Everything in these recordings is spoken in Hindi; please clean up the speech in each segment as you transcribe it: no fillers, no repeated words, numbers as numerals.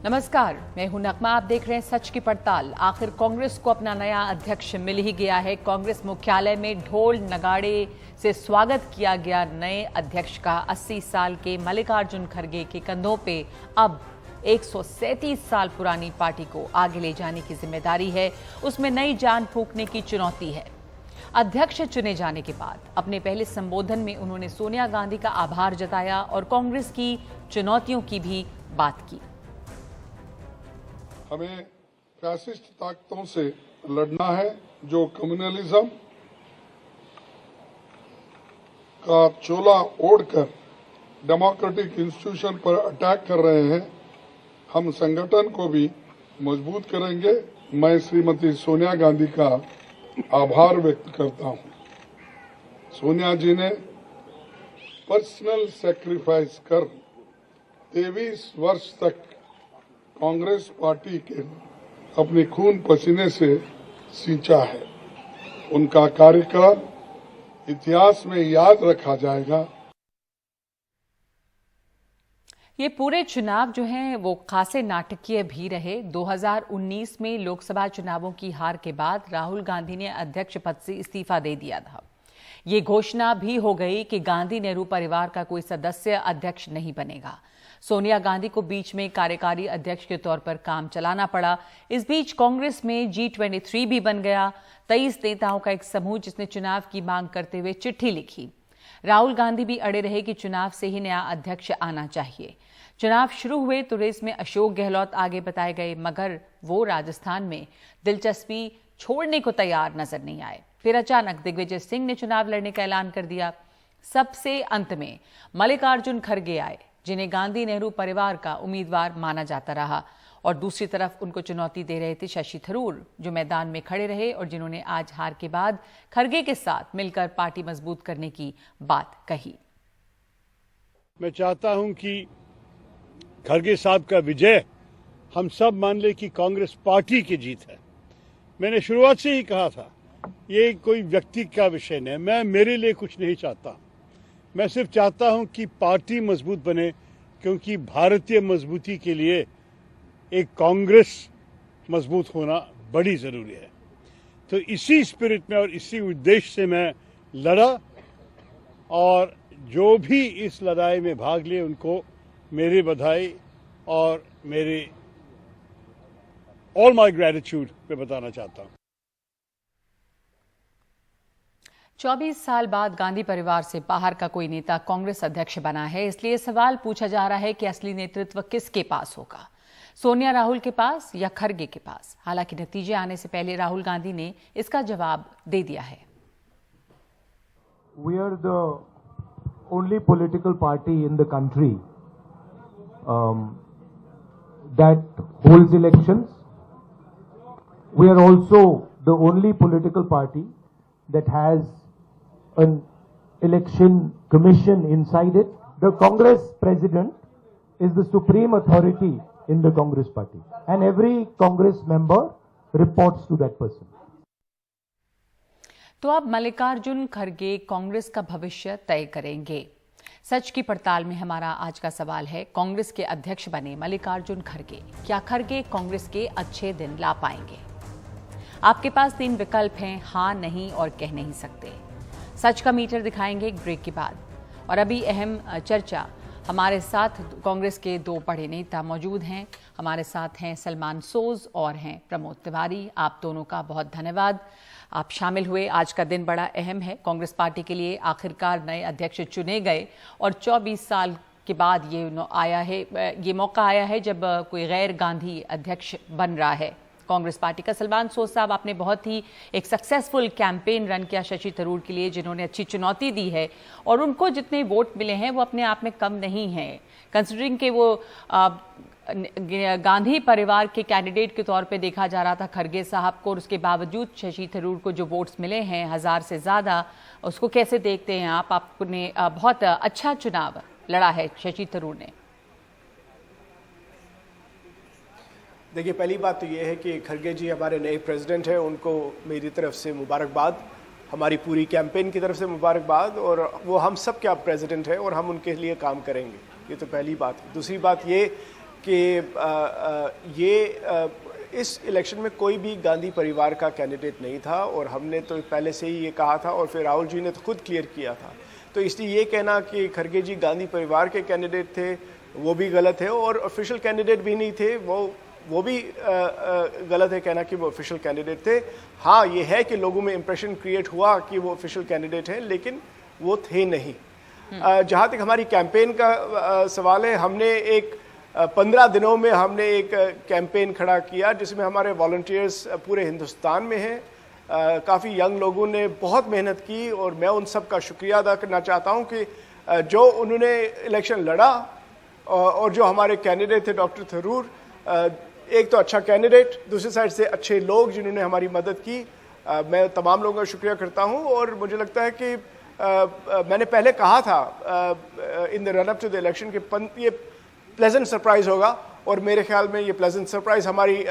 नमस्कार, मैं हूं नगमा। आप देख रहे हैं सच की पड़ताल। आखिर कांग्रेस को अपना नया अध्यक्ष मिल ही गया है। कांग्रेस मुख्यालय में ढोल नगाड़े से स्वागत किया गया नए अध्यक्ष का। 80 साल के मल्लिकार्जुन खड़गे के कंधों पे अब 137 साल पुरानी पार्टी को आगे ले जाने की जिम्मेदारी है। उसमें नई जान फूंकने की चुनौती है। अध्यक्ष चुने जाने के बाद अपने पहले संबोधन में उन्होंने सोनिया गांधी का आभार जताया और कांग्रेस की चुनौतियों की भी बात की। हमें फैसिस्ट ताकतों से लड़ना है जो कम्युनलिज्म का चोला ओढ़कर डेमोक्रेटिक इंस्टीट्यूशन पर अटैक कर रहे हैं। हम संगठन को भी मजबूत करेंगे। मैं श्रीमती सोनिया गांधी का आभार व्यक्त करता हूं। सोनिया जी ने पर्सनल सैक्रिफाइस कर 23 वर्ष तक कांग्रेस पार्टी के अपने खून पसीने से सींचा है। उनका कार्यकाल इतिहास में याद रखा जाएगा। ये पूरे चुनाव जो हैं वो खासे नाटकीय भी रहे। 2019 में लोकसभा चुनावों की हार के बाद राहुल गांधी ने अध्यक्ष पद से इस्तीफा दे दिया था। ये घोषणा भी हो गई कि गांधी नेहरू परिवार का कोई सदस्य अध्यक्ष नहीं बनेगा। सोनिया गांधी को बीच में कार्यकारी अध्यक्ष के तौर पर काम चलाना पड़ा। इस बीच कांग्रेस में G23 भी बन गया। 23 नेताओं का एक समूह जिसने चुनाव की मांग करते हुए चिट्ठी लिखी। राहुल गांधी भी अड़े रहे कि चुनाव से ही नया अध्यक्ष आना चाहिए। चुनाव शुरू हुए तो रेस में अशोक गहलोत आगे बताए गए, मगर वो राजस्थान में दिलचस्पी छोड़ने को तैयार नजर नहीं आए। फिर अचानक दिग्विजय सिंह ने चुनाव लड़ने का ऐलान कर दिया। सबसे अंत में मल्लिकार्जुन खड़गे आए, जिन्हें गांधी नेहरू परिवार का उम्मीदवार माना जाता रहा, और दूसरी तरफ उनको चुनौती दे रहे थे शशि थरूर, जो मैदान में खड़े रहे और जिन्होंने आज हार के बाद खड़गे के साथ मिलकर पार्टी मजबूत करने की बात कही। मैं चाहता हूं कि खड़गे साहब का विजय हम सब मान ले कि कांग्रेस पार्टी की जीत है। मैंने शुरुआत से ही कहा था, ये कोई व्यक्ति का विषय नहीं। मैं मेरे लिए कुछ नहीं चाहता। मैं सिर्फ चाहता हूं कि पार्टी मजबूत बने, क्योंकि भारतीय मजबूती के लिए एक कांग्रेस मजबूत होना बड़ी जरूरी है। तो इसी स्पिरिट में और इसी उद्देश्य से मैं लड़ा, और जो भी इस लड़ाई में भाग लिए उनको मेरी बधाई और मेरी ऑल माय ग्रेटिट्यूड पे बताना चाहता हूं। 24 साल बाद गांधी परिवार से बाहर का कोई नेता कांग्रेस अध्यक्ष बना है। इसलिए सवाल पूछा जा रहा है कि असली नेतृत्व किसके पास होगा, सोनिया राहुल के पास या खड़गे के पास। हालांकि नतीजे आने से पहले राहुल गांधी ने इसका जवाब दे दिया है। We are the only political party in the country that holds elections. We are also the only political party that has an election commission inside it. The Congress president is the supreme authority in the Congress party, and every Congress member reports to that person. तो अब मल्लिकार्जुन खड़गे कांग्रेस का भविष्य तय करेंगे। सच की पड़ताल में हमारा आज का सवाल है, कांग्रेस के अध्यक्ष बने मल्लिकार्जुन खड़गे, क्या खड़गे कांग्रेस के अच्छे दिन ला पाएंगे? आपके पास 3 विकल्प हैं, हाँ, नहीं और कह नहीं सकते। सच का मीटर दिखाएंगे एक ब्रेक के बाद। और अभी अहम चर्चा, हमारे साथ कांग्रेस के 2 बड़े नेता मौजूद हैं। हमारे साथ हैं सलमान सोज और हैं प्रमोद तिवारी। आप दोनों का बहुत धन्यवाद, आप शामिल हुए। आज का दिन बड़ा अहम है कांग्रेस पार्टी के लिए। आखिरकार नए अध्यक्ष चुने गए और 24 साल के बाद ये मौका आया है जब कोई गैर गांधी अध्यक्ष बन रहा है कांग्रेस पार्टी का। सलमान सोज साहब, आपने बहुत ही एक सक्सेसफुल कैंपेन रन किया शशि थरूर के लिए, जिन्होंने अच्छी चुनौती दी है, और उनको जितने वोट मिले हैं वो अपने आप में कम नहीं हैं, कंसिडरिंग के वो गांधी परिवार के कैंडिडेट के तौर पे देखा जा रहा था खड़गे साहब को, और उसके बावजूद शशि थरूर को जो वोट्स मिले हैं 1000 से ज़्यादा, उसको कैसे देखते हैं आप? आपने बहुत अच्छा चुनाव लड़ा है शशि थरूर ने। देखिए, पहली बात तो ये है कि खड़गे जी हमारे नए प्रेसिडेंट हैं, उनको मेरी तरफ से मुबारकबाद, हमारी पूरी कैंपेन की तरफ से मुबारकबाद, और वो हम सब के अब प्रेसिडेंट हैं और हम उनके लिए काम करेंगे। ये तो पहली बात है। दूसरी बात ये कि इस इलेक्शन में कोई भी गांधी परिवार का कैंडिडेट नहीं था, और हमने तो पहले से ही ये कहा था, और फिर राहुल जी ने तो खुद क्लियर किया था। तो इसलिए ये कहना कि खड़गे जी गांधी परिवार के कैंडिडेट थे वो भी गलत है, और ऑफिशियल कैंडिडेट भी नहीं थे वो भी गलत है कहना कि वो ऑफिशियल कैंडिडेट थे। हाँ, ये है कि लोगों में इंप्रेशन क्रिएट हुआ कि वो ऑफिशियल कैंडिडेट हैं, लेकिन वो थे नहीं। जहाँ तक हमारी कैंपेन का सवाल है, हमने 15 दिनों में हमने एक कैंपेन खड़ा किया जिसमें हमारे वॉलंटियर्स पूरे हिंदुस्तान में हैं। काफ़ी यंग लोगों ने बहुत मेहनत की, और मैं उन सब का शुक्रिया अदा करना चाहता हूं कि जो उन्होंने इलेक्शन लड़ा, और जो हमारे कैंडिडेट थे डॉक्टर थरूर, एक तो अच्छा कैंडिडेट, दूसरी साइड से अच्छे लोग जिन्होंने हमारी मदद की। मैं तमाम लोगों का शुक्रिया करता हूं, और मुझे लगता है कि मैंने पहले कहा था in the run up to the election कि ये प्लेजेंट सरप्राइज होगा, और मेरे ख्याल में ये प्लेजेंट सरप्राइज हमारी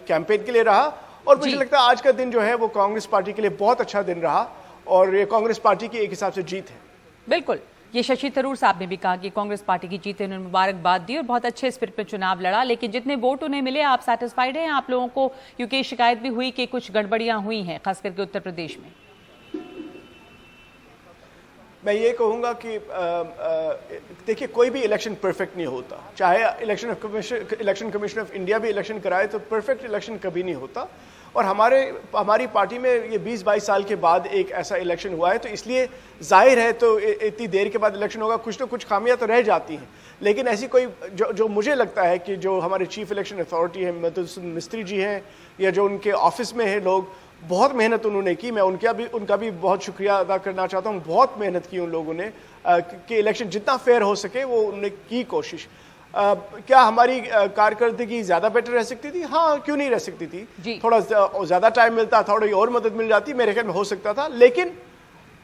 कैंपेन के लिए रहा। और मुझे लगता है आज का दिन जो है वो कांग्रेस पार्टी के लिए बहुत अच्छा दिन रहा, और ये कांग्रेस पार्टी की एक हिसाब से जीत है। बिल्कुल, ये शशि थरूर साहब ने भी कहा कि कांग्रेस पार्टी की जीत है, उन्होंने मुबारकबाद दी और बहुत अच्छे स्पिरिट में चुनाव लड़ा। लेकिन जितने वोट उन्हें मिले, आप सेटिस्फाइड हैं आप लोगों को? क्योंकि शिकायत भी हुई कि कुछ गड़बड़ियां हुई हैं, खास करके उत्तर प्रदेश में। मैं ये कहूँगा कि देखिए, कोई भी इलेक्शन परफेक्ट नहीं होता, चाहे इलेक्शन कमीशन ऑफ इंडिया भी इलेक्शन कराए तो परफेक्ट इलेक्शन कभी नहीं होता। और हमारी पार्टी में ये 20-22 साल के बाद एक ऐसा इलेक्शन हुआ है, तो इसलिए जाहिर है तो इतनी देर के बाद इलेक्शन होगा, कुछ तो कुछ खामियां तो रह जाती हैं। लेकिन ऐसी कोई जो मुझे लगता है कि जो हमारे चीफ इलेक्शन अथॉरिटी है मधुसूदन मिस्त्री जी हैं, या जो उनके ऑफिस में है लोग, बहुत मेहनत उन्होंने की। मैं उनका भी बहुत शुक्रिया अदा करना चाहता हूँ। बहुत मेहनत की उन लोगों ने कि इलेक्शन जितना फेयर हो सके वो उन्होंने की कोशिश। क्या हमारी कारकर्दगी ज्यादा बेटर रह सकती थी? हाँ, क्यों नहीं रह सकती थी। थोड़ा ज्यादा टाइम मिलता, थोड़ी और मदद मिल जाती, मेरे ख्याल में हो सकता था। लेकिन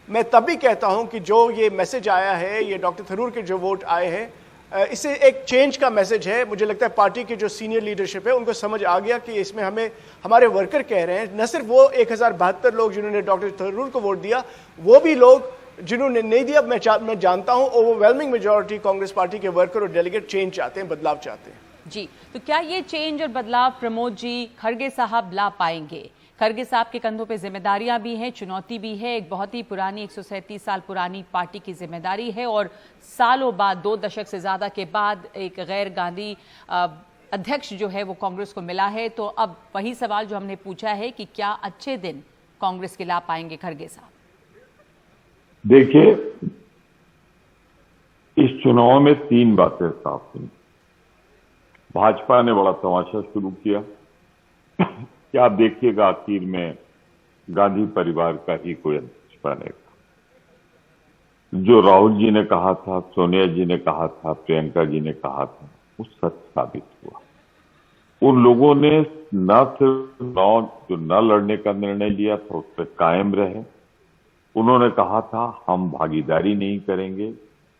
मैं तब भी कहता हूं कि जो ये मैसेज आया है, ये डॉक्टर थरूर के जो वोट आए हैं, इससे एक चेंज का मैसेज है। मुझे लगता है पार्टी की जो सीनियर लीडरशिप है उनको समझ आ गया कि इसमें हमारे वर्कर कह रहे हैं, न सिर्फ वो 1072 लोग जिन्होंने डॉक्टर थरूर को वोट दिया, वो भी लोग जिन्होंने नहीं दिया। मैं जानता हूं ओवरवेलमिंग मेजॉरिटी कांग्रेस पार्टी के वर्कर और डेलीगेट चेंज चाहते हैं, बदलाव चाहते हैं। जी, तो क्या ये चेंज और बदलाव प्रमोद जी खड़गे साहब ला पाएंगे? खड़गे साहब के कंधों पे जिम्मेदारियां भी हैं, चुनौती भी है। एक बहुत ही पुरानी 137 साल पुरानी पार्टी की जिम्मेदारी है, और सालों बाद, 2 दशक से ज्यादा के बाद एक गैर गांधी अध्यक्ष जो है वो कांग्रेस को मिला है। तो अब वही सवाल जो हमने पूछा है कि क्या अच्छे दिन कांग्रेस के ला पाएंगे खड़गे साहब? देखिए, इस चुनाव में 3 बातें साफ हुई। भाजपा ने बड़ा तमाशा शुरू किया कि आप देखिएगा आखिर में गांधी परिवार का ही कोई अध्यक्ष बनेगा। जो राहुल जी ने कहा था, सोनिया जी ने कहा था, प्रियंका जी ने कहा था, वो सच साबित हुआ। उन लोगों ने न सिर्फ जो न लड़ने का निर्णय लिया था उस पर कायम रहे। उन्होंने कहा था हम भागीदारी नहीं करेंगे,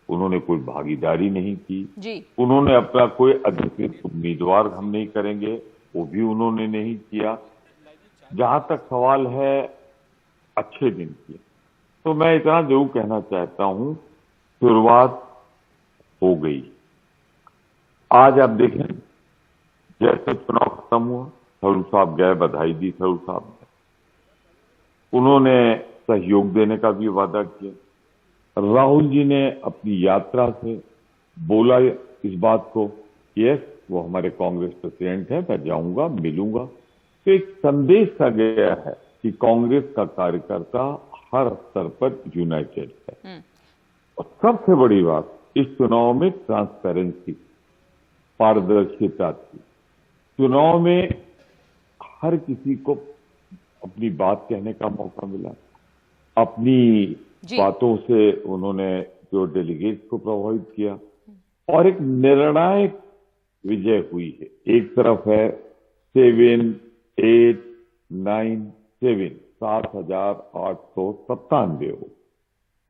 उन्होंने कोई भागीदारी नहीं की जी। उन्होंने अपना कोई अधिकृत उम्मीदवार हम नहीं करेंगे, वो भी उन्होंने नहीं किया। जहां तक सवाल है अच्छे दिन की, तो मैं इतना जरूर कहना चाहता हूं, शुरुआत हो गई। आज आप देखें, जैसे चुनाव खत्म हुआ, थरूर साहब गए, बधाई दी थरूर साहब ने, उन्होंने सहयोग देने का भी वादा किया। राहुल जी ने अपनी यात्रा से बोला इस बात को, यस वो हमारे कांग्रेस प्रेसिडेंट हैं, मैं जाऊंगा, मिलूंगा। तो एक संदेश सा गया है कि कांग्रेस का कार्यकर्ता हर स्तर पर यूनाइटेड है। और सबसे बड़ी बात इस चुनाव में ट्रांसपेरेंसी, पारदर्शिता थी। चुनाव में हर किसी को अपनी बात कहने का मौका मिला। अपनी बातों से उन्होंने जो डेलीगेट्स को प्रभावित किया, और एक निर्णायक विजय हुई है। एक तरफ है 7, 8, 9, 7, 7,897 वोट,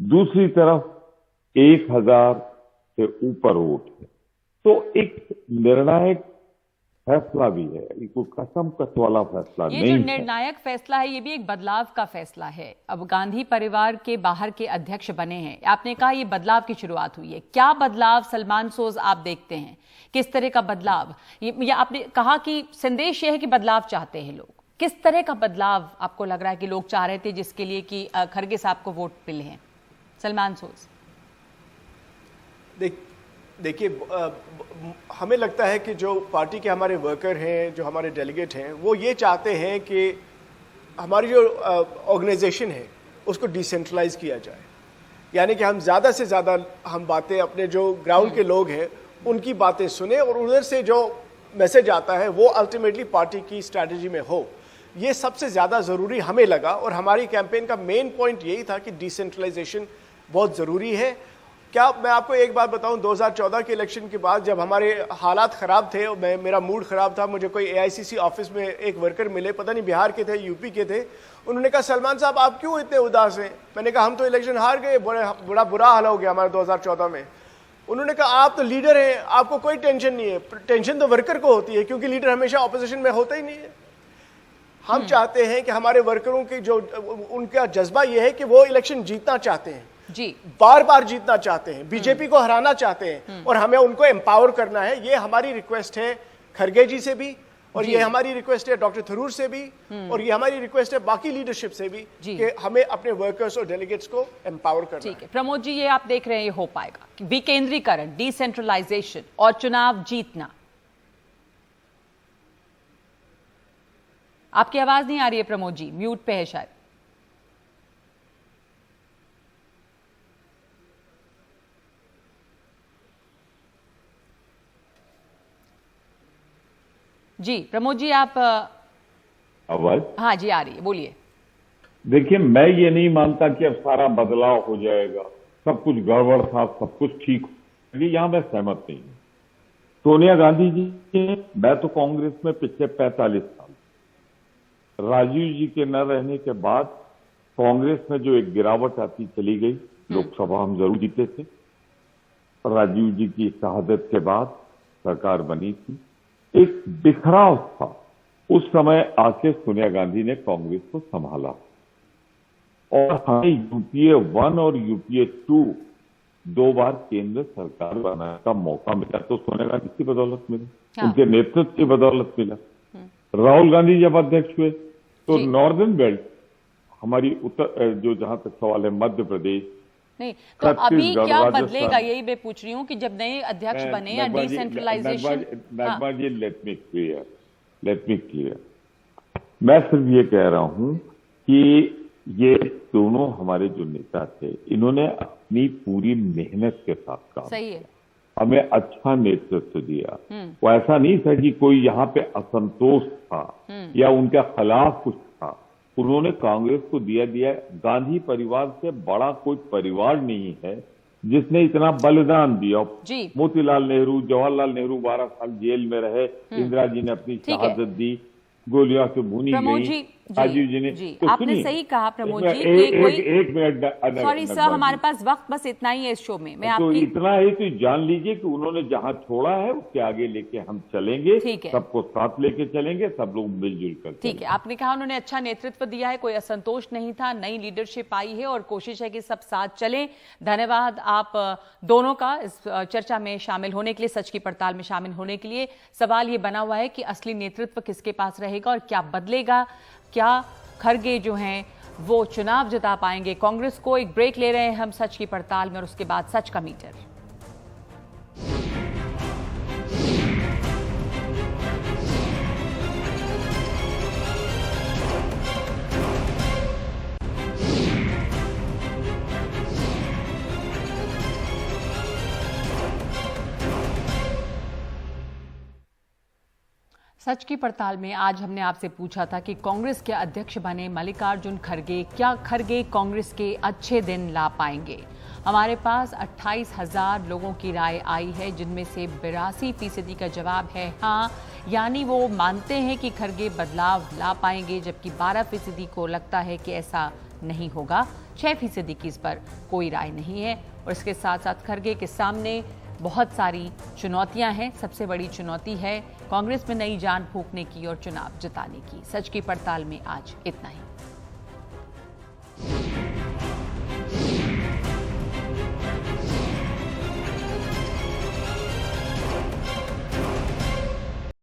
दूसरी तरफ 1,000 से ऊपर वोट है। तो एक निर्णायक फैसला भी है, ये कोई कसम कस वाला फैसला ये नहीं जो है। निर्णायक फैसला है ये भी एक बदलाव का फैसला है। अब गांधी परिवार के बाहर के अध्यक्ष बने हैं, आपने कहा ये बदलाव की शुरुआत हुई है। क्या बदलाव सलमान सोज आप देखते हैं, किस तरह का बदलाव? ये आपने कहा कि संदेश ये है कि बदलाव चाहते हैं लोग, किस तरह का बदलाव आपको लग रहा है कि लोग चाह रहे थे जिसके लिए कि खरगे साहब को वोट मिले हैं? सलमान सोज। देखिए, हमें लगता है कि जो पार्टी के हमारे वर्कर हैं, जो हमारे डेलीगेट हैं, वो ये चाहते हैं कि हमारी जो ऑर्गेनाइजेशन है उसको डिसेंट्रलाइज किया जाए, यानी कि हम ज़्यादा से ज़्यादा हम बातें अपने जो ग्राउंड के लोग हैं उनकी बातें सुने और उधर से जो मैसेज आता है वो अल्टीमेटली पार्टी की स्ट्रैटेजी में हो। ये सबसे ज़्यादा ज़रूरी हमें लगा और हमारी कैंपेन का मेन पॉइंट यही था कि डिसेंट्रलाइजेशन बहुत ज़रूरी है। क्या मैं आपको एक बात बताऊं, 2014 के इलेक्शन के बाद जब हमारे हालात ख़राब थे और मेरा मूड ख़राब था, मुझे कोई AICC ऑफिस में एक वर्कर मिले, पता नहीं बिहार के थे यूपी के थे, उन्होंने कहा सलमान साहब आप क्यों इतने उदास हैं? मैंने कहा हम तो इलेक्शन हार गए, बड़ा बुरा हाल हो गया हमारा 2014 में। उन्होंने कहा आप तो लीडर हैं, आपको कोई टेंशन नहीं है। टेंशन तो वर्कर को होती है क्योंकि लीडर हमेशा ऑपोजिशन में होता ही नहीं है। हम चाहते हैं कि हमारे वर्करों की जो उनका जज्बा यह है कि वो इलेक्शन जीतना चाहते हैं जी, बार बार जीतना चाहते हैं, बीजेपी को हराना चाहते हैं और हमें उनको एम्पावर करना है। ये हमारी रिक्वेस्ट है खरगे जी से भी और ये हमारी रिक्वेस्ट है डॉक्टर थरूर से भी और ये हमारी रिक्वेस्ट है बाकी लीडरशिप से भी कि हमें अपने वर्कर्स और डेलीगेट्स को एम्पावर करना है। ठीक है प्रमोद जी, ये आप देख रहे हैं ये हो पाएगा? विकेंद्रीकरण, डिसेंट्रलाइजेशन और चुनाव जीतना। आपकी आवाज नहीं आ रही है प्रमोद जी, म्यूट पे है शायद। जी प्रमोद जी, आप आवाज? हाँ जी आ रही है, बोलिए। देखिए, मैं ये नहीं मानता कि अब सारा बदलाव हो जाएगा, सब कुछ गड़बड़ था, सब कुछ ठीक हो, यहां मैं सहमत नहीं हूं। सोनिया गांधी जी के, मैं तो कांग्रेस में पिछले 45 साल, राजीव जी के न रहने के बाद कांग्रेस में जो एक गिरावट आती चली गई, लोकसभा हम जरूर जीते थे, राजीव जी की शहादत के बाद सरकार बनी थी, एक बिखराव था। उस समय आके सोनिया गांधी ने कांग्रेस को संभाला और हमें यूपीए 1 और यूपीए 2 2 बार केंद्र सरकार बनाने का मौका मिला, तो सोनिया गांधी की बदौलत मिला, उनके नेतृत्व की बदौलत मिला। राहुल गांधी जब अध्यक्ष हुए तो नॉर्दर्न बेल्ट, हमारी उत्तर जो जहां तक सवाल है मध्य प्रदेश, नहीं तो अभी क्या बदलेगा, यही मैं पूछ रही हूँ कि जब नए अध्यक्ष बने या डिसेंट्रलाइजेशन। नगमा जी, लेट मी क्लियर, मैं सिर्फ ये कह रहा हूं कि ये दोनों हमारे जो नेता थे, इन्होंने अपनी पूरी मेहनत के साथ काम, सही है, हमें अच्छा नेतृत्व दिया। वो ऐसा नहीं था कि कोई यहाँ पे असंतोष था या उनके खिलाफ कुछ था, उन्होंने कांग्रेस को दिया। गांधी परिवार से बड़ा कोई परिवार नहीं है जिसने इतना बलिदान दिया। मोतीलाल नेहरू, जवाहरलाल नेहरू 12 साल जेल में रहे, इंदिरा जी ने अपनी शहादत दी, गोलियां से भुनी गई, राजीव जी ने। तो आपने सही कहा प्रमोद जी, एक मिनट, सॉरी सर, हमारे पास वक्त बस इतना ही है इस शो में। मैं तो आपकी इतना ही तो जान लीजिए कि उन्होंने जहां छोड़ा है उसके आगे लेके हम चलेंगे, सबको साथ लेके चलेंगे, सब लोग मिलजुल कर। ठीक है, आपने कहा उन्होंने अच्छा नेतृत्व दिया है, कोई असंतोष नहीं था, नई लीडरशिप आई है और कोशिश है कि सब साथ चलें। धन्यवाद आप दोनों का इस चर्चा में शामिल होने के लिए, सच की पड़ताल में शामिल होने के लिए। सवाल ये बना हुआ है कि असली नेतृत्व किसके पास रहेगा और क्या बदलेगा, क्या खरगे जो हैं वो चुनाव जिता पाएंगे कांग्रेस को? एक ब्रेक ले रहे हैं हम सच की पड़ताल में और उसके बाद सच का मीटर। सच की पड़ताल में आज हमने आपसे पूछा था कि कांग्रेस के अध्यक्ष बने मल्लिकार्जुन खरगे, क्या खरगे कांग्रेस के अच्छे दिन ला पाएंगे? हमारे पास 28,000 लोगों की राय आई है, जिनमें से 82% का जवाब है हाँ, यानी वो मानते हैं कि खरगे बदलाव ला पाएंगे, जबकि 12% को लगता है कि ऐसा नहीं होगा। 6% की इस पर कोई राय नहीं है और इसके साथ साथ खरगे के सामने बहुत सारी चुनौतियां हैं। सबसे बड़ी चुनौती है कांग्रेस में नई जान फूंकने की और चुनाव जिताने की। सच की पड़ताल में आज इतना ही।